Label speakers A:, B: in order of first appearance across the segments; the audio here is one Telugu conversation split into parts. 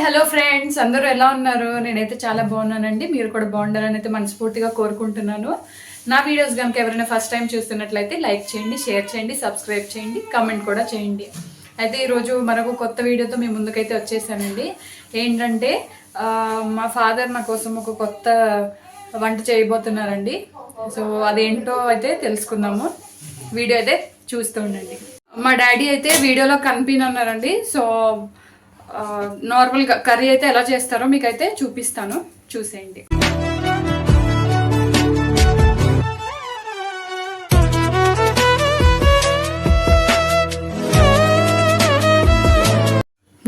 A: హలో ఫ్రెండ్స్, అందరూ ఎలా ఉన్నారు? నేనైతే చాలా బాగున్నానండి. మీరు కూడా బాగుండాలని అయితే మనస్ఫూర్తిగా కోరుకుంటున్నాను. నా వీడియోస్ కనుక ఎవరైనా ఫస్ట్ టైం చూస్తున్నట్లయితే లైక్ చేయండి, షేర్ చేయండి, సబ్స్క్రైబ్ చేయండి, కామెంట్ కూడా చేయండి. అయితే ఈరోజు మరొక కొత్త వీడియోతో మీ ముందుకైతే వచ్చేసానండి. ఏంటంటే మా ఫాదర్ నా కోసం ఒక కొత్త వంట చేయబోతున్నారండి. సో అదేంటో అయితే తెలుసుకుందాము. వీడియో అయితే చూస్తూ ఉండండి. మా డాడీ అయితే వీడియోలో కనిపినన్నారండి. సో నార్మల్గా కర్రీ అయితే ఎలా చేస్తారో మీకైతే చూపిస్తాను, చూసేయండి.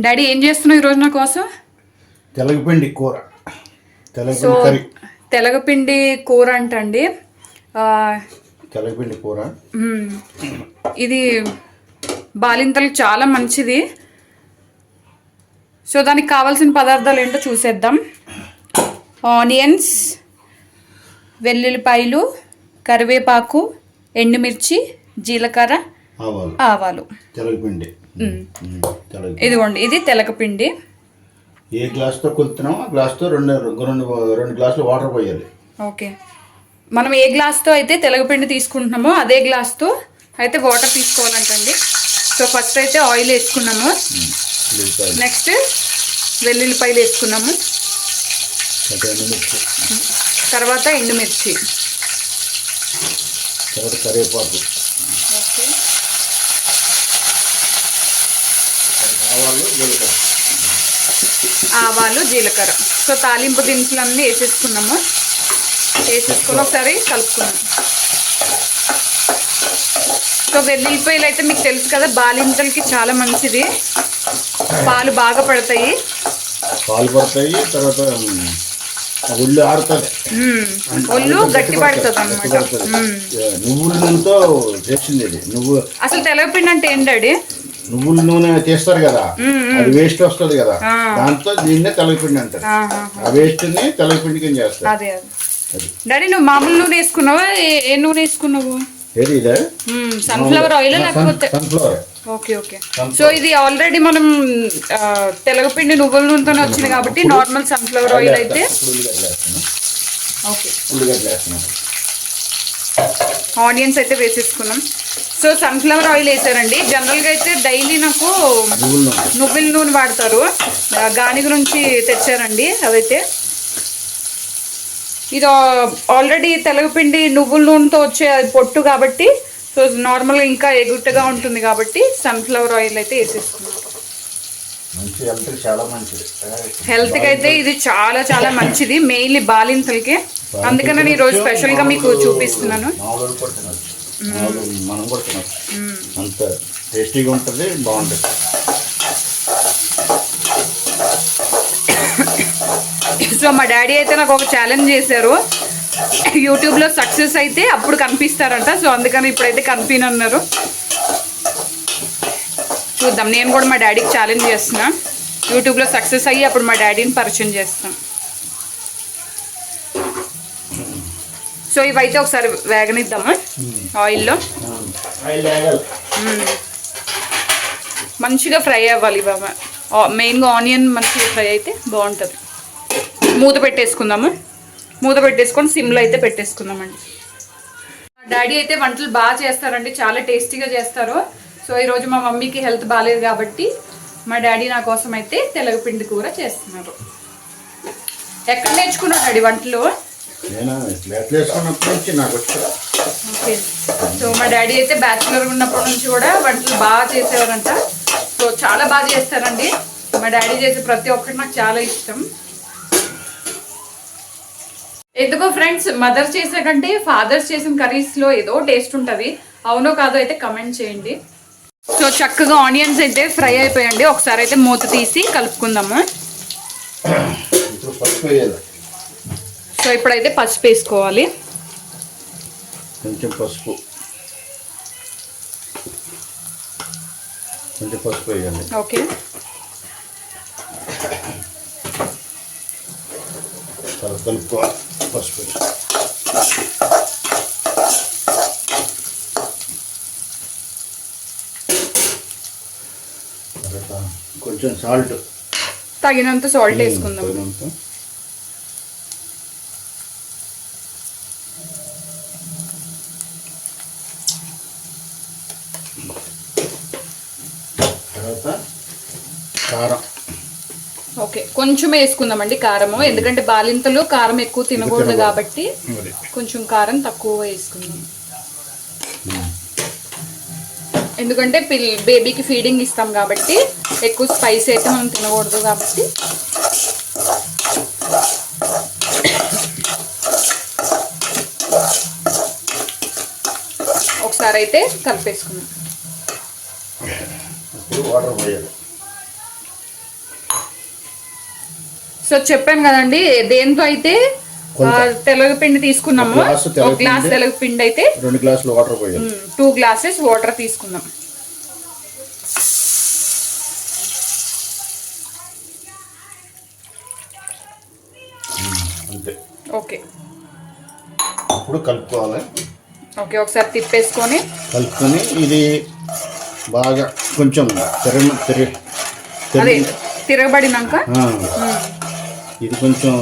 A: డాడీ ఏం చేస్తున్నావు ఈరోజు నా కోసం?
B: తెలగపిండి కూర.
A: సో తెలగపిండి కూర అంటండి.
B: తెలగపిండి కూర
A: ఇది బాలింతలకు చాలా మంచిది. సో దానికి కావాల్సిన పదార్థాలు ఏంటో చూసేద్దాం. ఆనియన్స్, వెల్లుల్లిపాయలు, కరివేపాకు, ఎండుమిర్చి, జీలకర్ర, ఆవాలు,
B: తెలగపిండి.
A: ఇదిగోండి, ఇది తెలగపిండి.
B: ఏ గ్లాస్తో కొలుతున్నామో ఆ గ్లాస్తో రెండు గ్లాసులు వాటర్ పోయాలి.
A: ఓకే, మనం ఏ గ్లాస్తో అయితే తెలగపిండి తీసుకుంటున్నామో అదే గ్లాస్తో అయితే వాటర్ తీసుకోవాలంటండి. సో ఫస్ట్ అయితే ఆయిల్ వేసుకున్నాము, నెక్స్ట్ వెల్లుల్లిపాయలు వేసుకున్నాము, తర్వాత ఎండుమిర్చి,
B: తర్వాత కరివేపాకు,
A: ఓకే, ఆవాలు, జీలకర్ర. సో తాలింపు దినుసులన్నీ వేసేసుకున్నాము. వేసేసుకుని ఒకసారి కలుపుకున్నాము. సో వెల్లుల్లిపాయలు అయితే మీకు తెలుసు కదా, బాలింతలకి చాలా మంచిది. పాలు బాగా పడతాయి.
B: తర్వాత ఒళ్ళు ఆరుతుంది,
A: ఒళ్ళు గట్టి పడుతుంది అనమాట.
B: నువ్వుల నూనెతో చేసింది ఇది.
A: అసలు తెలగపిండి అంటే ఏంటండి?
B: నువ్వుల నూనె చేస్తారు కదా, అది వేస్ట్ వస్తుంది కదా, దాంతో దీన్నే తెలగపిండి అంటారు. ఆ వేస్ట్ ని తెలగపిండి కింద చేస్తారు.
A: అదే డాడీ, నువ్వు మామూలు నూనె వేసుకున్నావా? ఏ నూనె వేసుకున్నావు? సన్ఫ్లవర్ ఆయిల్ లేకపోతే?
B: సన్ఫ్లవర్.
A: Okay okay. సో ఇది ఆల్రెడీ మనం తెలగపిండి నువ్వుల నూనెతోనే వచ్చింది కాబట్టి నార్మల్ సన్ఫ్లవర్ ఆయిల్ అయితే ఓకే. ఆనియన్స్ అయితే వేసేసుకున్నాం. సో సన్ఫ్లవర్ ఆయిల్ వేసారండి. జనరల్గా అయితే డైలీ నాకు నువ్వుల నూనె వాడతారు, గానిగ నుంచి తెచ్చారండి అవైతే. ఇది ఆల్రెడీ తెలగపిండి నువ్వుల నూనెతో వచ్చే పొట్టు కాబట్టి సో నార్మల్గా ఇంకా ఎగుట్టుగా ఉంటుంది కాబట్టి సన్ఫ్లవర్ ఆయిల్ అయితే వేసేసుకున్నాం. హెల్త్కి అయితే ఇది చాలా చాలా మంచిది, మెయిన్లీ బాలింతలకి. అందుకని నేను ఈరోజు స్పెషల్గా మీకు చూపిస్తున్నాను.
B: అంత టేస్టీగా ఉంటుంది, బాగుంటుంది.
A: సో మా డాడీ అయితే నాకు ఒక ఛాలెంజ్ చేశారు, యూట్యూబ్లో సక్సెస్ అయితే అప్పుడు కనిపిస్తారంట. సో అందుకని ఇప్పుడైతే కనిపినన్నారు. చూద్దాం, నేను కూడా మా డాడీకి ఛాలెంజ్ చేస్తున్నా. యూట్యూబ్లో సక్సెస్ అయ్యి అప్పుడు మా డాడీని పరిచయం చేస్తాను. సో ఇవైతే ఒకసారి వేగనిద్దాము ఆయిల్లో. మంచిగా ఫ్రై అవ్వాలి బాబా. మెయిన్గా ఆనియన్ మంచిగా ఫ్రై అయితే బాగుంటుంది. మూత పెట్టేసుకుందాము. మూత పెట్టేసుకొని సిమ్లో అయితే పెట్టేసుకుందామండి. డాడీ అయితే వంటలు బాగా చేస్తారండి, చాలా టేస్టీగా చేస్తారు. సో ఈరోజు మా మమ్మీకి హెల్త్ బాగాలేదు కాబట్టి మా డాడీ నా కోసం అయితే తెలగపిండి కూర చేస్తున్నారు. ఎక్కడ నేర్చుకున్నాడు డాడీ వంటలు? ఓకే. సో మా డాడీ అయితే బ్యాచులర్ ఉన్నప్పటి నుంచి కూడా వంటలు బాగా చేసేవారంట. సో చాలా బాగా చేస్తారండి. మా డాడీ చేసే ప్రతి ఒక్కటి నాకు చాలా ఇష్టం. ఎందుకో ఫ్రెండ్స్, మదర్ చేసే కంటే ఫాదర్స్ చేసిన కర్రీస్లో ఏదో టేస్ట్ ఉంటుంది. అవునో కాదో అయితే కమెంట్ చేయండి. సో చక్కగా ఆనియన్స్ అయితే ఫ్రై అయిపోయండి. ఒకసారి అయితే మూత తీసి కలుపుకుందాము. సో ఇప్పుడైతే పసుపు వేసుకోవాలి.
B: కొంచెం పసుపు వేయాలి.
A: ఓకే.
B: కలుపుకోవాలి పసుపు. కొంచెం సాల్ట్
A: తగినంత సాల్ట్ వేసుకుందాం.
B: తగినంత. తర్వాత కారం.
A: ఓకే, కొంచెం వేసుకుందామండి కారము, ఎందుకంటే బాలింతలు కారం ఎక్కువ తినకూడదు కాబట్టి కొంచెం కారం తక్కువ వేసుకుందాం. ఎందుకంటే బేబీకి ఫీడింగ్ ఇస్తాం కాబట్టి ఎక్కువ స్పైస్ అయితే మనం తినకూడదు కాబట్టి. ఒకసారి అయితే కలిపేసుకున్నాం.
B: వాటర్ పోయాలి.
A: సో చెప్పాను కదండి, దేంతో అయితే తెలగపిండి తీసుకున్నాము, ఒక గ్లాస్ తెలగపిండి అయితే
B: 2 గ్లాసులు వాటర్ పోయాలి.
A: 2 గ్లాసెస్ వాటర్ తీసుకున్నాం.
B: అంతే.
A: ఓకే,
B: ఇప్పుడు కలుపుకోవాలి.
A: ఓకే, ఒకసారి తిప్పేసుకొని
B: కలుపుకొని ఇది బాగా కొంచెం
A: అదే తిరగబడినాక
B: ఇది కొంచెం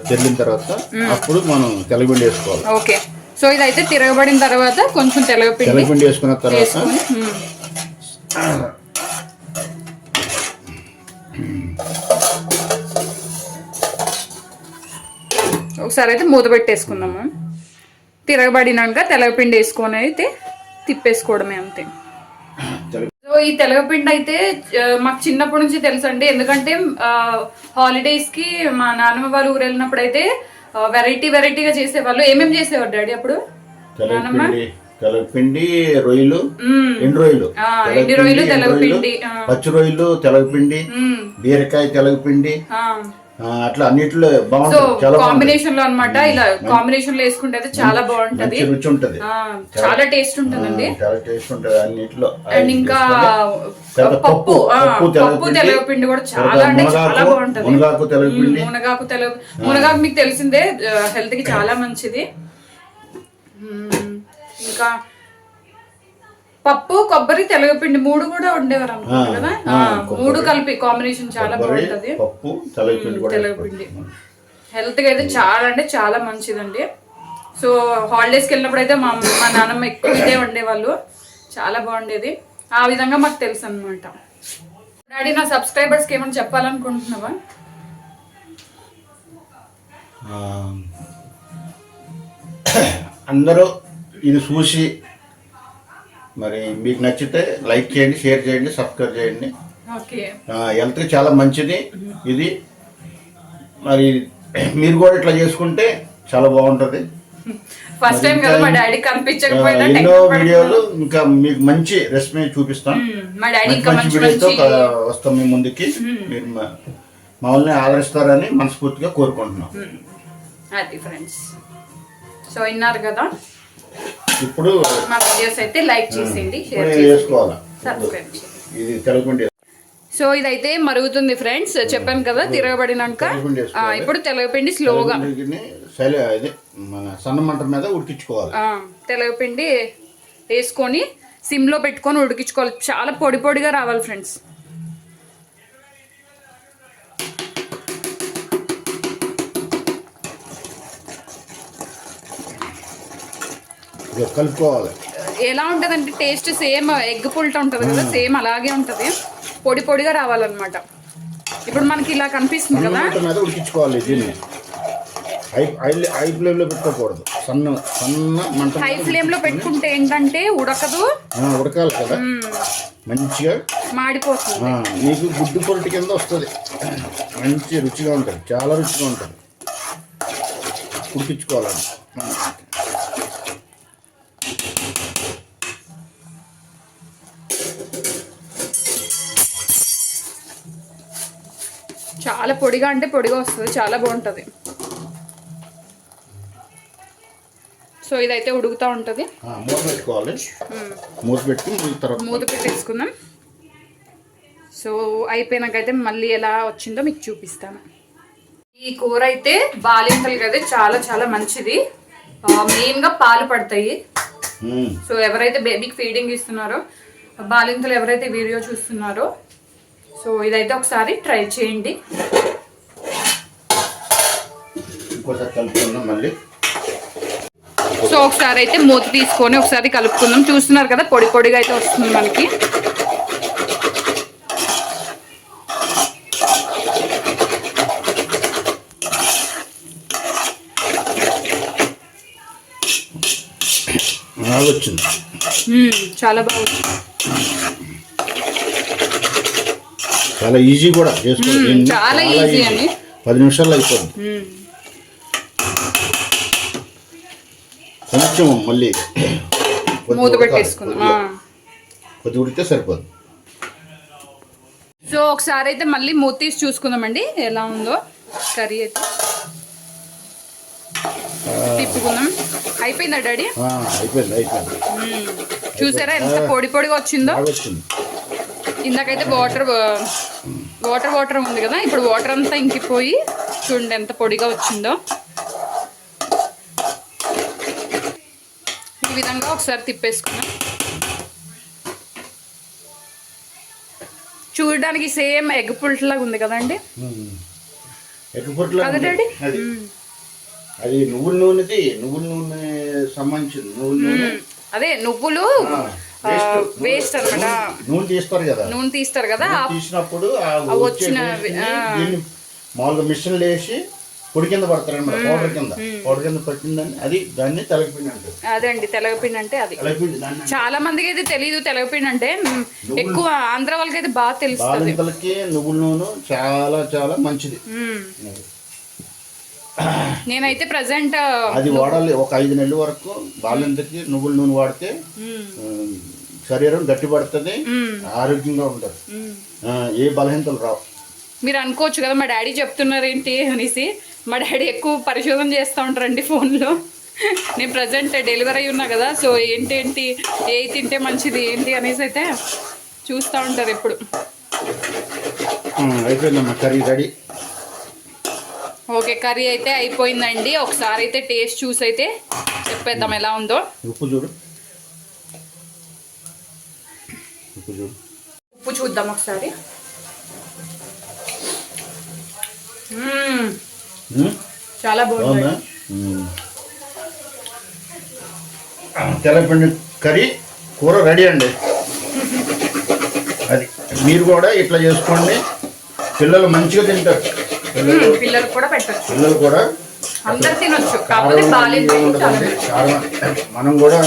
B: తెల్లిన తర్వాత అప్పుడు మనం తెలగపిండి వేసుకోవాలి.
A: ఓకే, సో ఇదైతే తిరగబడిన తర్వాత కొంచెం తెలగపిండి
B: వేసుకున్న తర్వాత
A: ఒకసారి అయితే మూత పెట్టేసుకుందాము. తిరగబడినాక తెలగపిండి వేసుకొని అయితే తిప్పేసుకోవడమే, అంతే. సో ఈ తెలగపిండి అయితే మాకు చిన్నప్పటి నుంచి తెలుసండి, ఎందుకంటే హాలిడేస్ కి మా నాన్నమ్మ వాళ్ళ ఊరు వెళ్ళినప్పుడు అయితే వెరైటీగా చేసేవాళ్ళు. ఏమేమి చేసేవారు డాడీ అప్పుడు?
B: తెలగపిండి, రొయ్యలు, ఎండు రొయ్యలు,
A: తెలగపిండి,
B: పచ్చి రొయ్యలు, తెలగపిండి, బీరకాయ తెలగపిండి, అట్లా అన్నిట్లో బాగుంటుంది.
A: కాంబినేషన్ లో అన్నమాట. ఇలా కాంబినేషన్ లో వేసుకుంటే అయితే చాలా బాగుంటది,
B: రుచి ఉంటది,
A: చాలా టేస్ట్ ఉంటదండి.
B: చాలా టేస్ట్ ఉంటది అన్నిట్లో.
A: అండ్ ఇంకా పప్పు తెలగపిండి కూడా చాలా అంటే చాలా బాగుంటది. మునగాకు మీకు తెలిసిందే, హెల్త్ కి చాలా మంచిది. ఇంకా పప్పు, కొబ్బరి, తెలగపిండి 3 కూడా ఉండేవారు అనుకుంటా కదా. 3 కలిపి కాంబినేషన్ చాలా బాగుంటది. తెలగపిండి హెల్త్ కి అయితే చాలా అంటే చాలా మంచిదండి. సో హాలిడేస్కి వెళ్ళినప్పుడు అయితే మా నాన్నమ్మ ఎక్కువ ఇదే వండేవాళ్ళు, చాలా బాగుండేది. ఆ విధంగా మాకు తెలుసు అనమాట. డాడీ, నా సబ్స్క్రైబర్స్కి ఏమైనా చెప్పాలనుకుంటున్నావా?
B: అందరూ ఇది చూసి మరి మీకు నచ్చితే లైక్ చేయండి, షేర్ చేయండి, సబ్స్క్రైబ్ చేయండి. హెల్త్కి చాలా మంచిది ఇది. మరి మీరు కూడా ఇట్లా చేసుకుంటే చాలా బాగుంటుంది.
A: ఫస్ట్ టైం కదా మా డాడీ కనిపించకపోయినా
B: ఎన్నో వీడియోలు ఇంకా మీకు మంచి రెసిపీ చూపిస్తాం. మంచి వీడియోతో వస్తాం మీ ముందుకి. మీరు మమ్మల్ని ఆదరిస్తారని మనస్ఫూర్తిగా కోరుకుంటున్నాం.
A: అది ఫ్రెండ్స్, సో విన్నారు కదా.
B: ఇప్పుడు
A: మా వీడియోస్ అయితే లైక్ చేసేయండి, షేర్
B: చేసుకోవాలి,
A: సబ్స్క్రైబ్ చేయండి.
B: ఇది తెలగపిండి.
A: సో ఇదైతే మరుగుతుంది ఫ్రెండ్స్, చెప్పాను కదా. తిరగబడినాక ఇప్పుడు తెలగపిండి స్లోగా
B: సన్న మంట మీద ఉడికించుకోవాలి.
A: తెలగపిండి వేసుకొని సిమ్ లో పెట్టుకొని ఉడికించుకోవాలి. చాలా పొడి పొడిగా రావాలి ఫ్రెండ్స్.
B: కలుపుకోవాలి.
A: ఎలా ఉంటదంటే టేస్ట్ సేమ్ ఎగ్ పుల్ట ఉంటది కదా, సేమ్ అలాగే ఉంటది, పొడి పొడిగా రావాలన్నమాట. ఇప్పుడు మనకి ఇలా కనిపిస్తుంది కదా,
B: ఉడికించుకోవాలి. దీన్ని హై ఫ్లేమ్ లో పెట్టుకోకూడదు, సన్న మంట.
A: హై ఫ్లేమ్ లో పెట్టుకుంటే ఏంటంటే
B: ఉడకాలి కదా, మంచిగా
A: మాడిపోతుంది.
B: మీకు గుడ్డు పొరటి కింద వస్తుంది, మంచి రుచిగా ఉంటుంది, చాలా రుచిగా ఉంటుంది. ఉడికించుకోవాలండి.
A: చాలా పొడిగా అంటే పొడిగా వస్తుంది, చాలా బాగుంటుంది. సో ఇదైతే ఉడుకుతూ ఉంటుంది.
B: మూత పెట్టుకోవాలి.
A: మూత పెట్టేసుకుందాం. సో అయిపోయినాకైతే మళ్ళీ ఎలా వచ్చిందో మీకు చూపిస్తాను. ఈ కూర అయితే బాలింతలకి అయితే చాలా చాలా మంచిది. మెయిన్గా పాలు పడతాయి. సో ఎవరైతే బేబీకి ఫీడింగ్ ఇస్తున్నారో, బాలింతలు ఎవరైతే వీడియో చూస్తున్నారో, సో ఇదైతే ఒకసారి ట్రై చేయండి.
B: ఇంకోసారి కలుపుకుందాం మళ్ళీ.
A: సో ఒకసారి అయితే మూత తీసుకొని ఒకసారి కలుపుకుందాం. చూస్తున్నారు కదా పొడి పొడిగా అయితే వస్తుంది మనకి.
B: వచ్చింది,
A: చాలా బాగుంది.
B: చాలా ఈజీ కూడా చేసుకోవాలి,
A: చాలా ఈజీ అని
B: 10 నిమిషాల్లో అయిపోతుంది. కొంచెం మళ్ళీ
A: మూత పెట్టేసుకుందాం,
B: కొద్ది ఉడితే సరిపోదు.
A: సో ఒకసారి అయితే మళ్ళీ మూత తీసి చూసుకుందామండి ఎలా ఉందో కర్రీ అయితే. తిప్పుకుందాం. అయిపోయిందా డాడీ?
B: అయిపోయింది.
A: చూసారా ఎంత పొడి పొడిగా వచ్చిందో. ఇందాకైతే వాటర్ ఉంది కదా, ఇప్పుడు వాటర్ అంతా ఇంకిపోయి చూడండి ఎంత పొడిగా వచ్చిందో. ఈ విధంగా ఒకసారి తిప్పేసుకున్నాం. చూడడానికి సేమ్ ఎగ్ పుల్ట్లాగా ఉంది కదండి.
B: ఎగ్ పుల్ట్లా అది నువ్వుల నూనె సంబంధించింది.
A: అదే నువ్వులు వేస్ట్ అన్నమాట. నూనె తీస్తారు కదా
B: తీసినప్పుడు వచ్చిన మామూలుగా మిషన్లు వేసి పొడి కింద పడతారు అనమాట. పౌడర్ కింద పట్టిందని అది దాన్ని తెలగపిండి అంటారు.
A: అదే అండి తెలగపిండి అంటే అది. చాలా మందికి అయితే తెలియదు తెలగపిండి అంటే. ఎక్కువ ఆంధ్ర వాళ్ళకి అయితే బాగా తెలుస్తుంది.
B: బాలింతలకి నువ్వుల నూనె చాలా చాలా మంచిది.
A: నేనైతే ప్రెసెంట్
B: అది వాడాలి. ఒక 5 నెలల వరకు బాలింతకి నువ్వుల నూనె వాడితే శరీరం గట్టి పడుతుంది, ఆరోగ్యంగా ఉంటుంది, ఏ బలహీనతలు రావు.
A: మీరు అనుకోవచ్చు కదా మా డాడీ చెప్తున్నారు ఏంటి అనేసి. మా డాడీ ఎక్కువ పరిశోధన చేస్తూ ఉంటారండి ఫోన్లో. నేను ప్రజెంట్ డెలివరీ అయి ఉన్నా కదా, సో ఏంటి ఏ తింటే మంచిది ఏంటి అనేసి అయితే చూస్తూ ఉంటారు ఎప్పుడు.
B: అయిపోయిందమ్మా కర్రీ రెడీ.
A: ఓకే కర్రీ అయితే అయిపోయిందండి. ఒకసారి అయితే టేస్ట్ చూసి అయితే చెప్పేద్దాం ఎలా ఉందో. ఉప్పు చూద్దాం ఒకసారి. చాలా బాగుంది.
B: తెల్లపిండి కర్రీ కూర రెడీ అండి. అది మీరు కూడా ఇట్లా చేసుకోండి, పిల్లలు మంచిగా తింటారు.
A: పిల్లలు కూడా పెట్టచ్చు,
B: పిల్లలు కూడా
A: అందరు తినొచ్చు.
B: మనం కూడా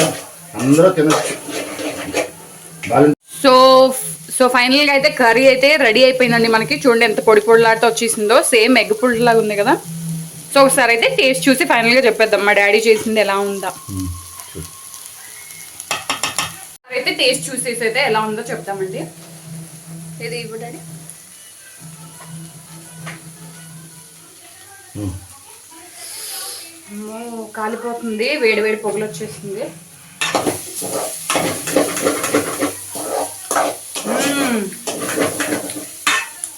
B: అందరూ తినొచ్చు.
A: సో ఫైనల్ గా అయితే కర్రీ అయితే రెడీ అయిపోయిందండి మనకి. చూడండి ఎంత పొడి పొడిలాడుతూ వచ్చేసిందో, సేమ్ ఎగ్ పుల్లాగా ఉంది కదా. సో ఒకసారి అయితే టేస్ట్ చూసి ఫైనల్ గా చెప్పేద్దాం మా డాడీ చేసింది ఎలా ఉందా. అయితే టేస్ట్ చూసేసి అయితే ఎలా ఉందో చెప్తామండి. ఇది ఇవ్వు డాడీ. కాలిపోతుంది, వేడి వేడి పొగలు వచ్చేసింది.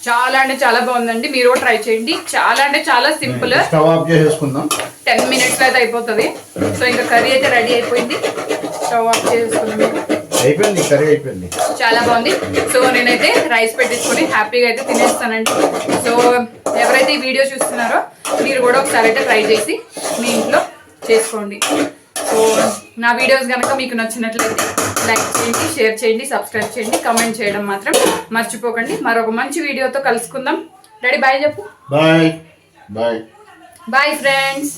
A: చాలా అంటే చాలా బాగుందండి. మీరు కూడా ట్రై చేయండి. చాలా అంటే చాలా సింపుల్. 10 minutes అయితే అయిపోతుంది. సో ఇంకా కర్రీ అయితే రెడీ అయిపోయింది. స్టవ్ ఆఫ్ చేసుకున్నాం.
B: కర్రీ అయిపోయింది.
A: చాలా బాగుంది. సో నేనైతే రైస్ పెట్టేసుకొని హ్యాపీగా అయితే తినేస్తానండి. సో ఎవరైతే ఈ వీడియో చూస్తున్నారో మీరు కూడా ఒకసారి అయితే ట్రై చేసి మీ ఇంట్లో చేసుకోండి. సో నా వీడియోస్ కనుక మీకు నచ్చినట్లయితే లైక్ చేయండి, షేర్ చేయండి, సబ్స్క్రైబ్ చేయండి, కమెంట్ చేయడం మాత్రం మర్చిపోకండి. మరొక మంచి వీడియోతో కలుసుకుందాం. డాడీ బాయ్ చెప్పు.
B: Bye bye
A: bye friends.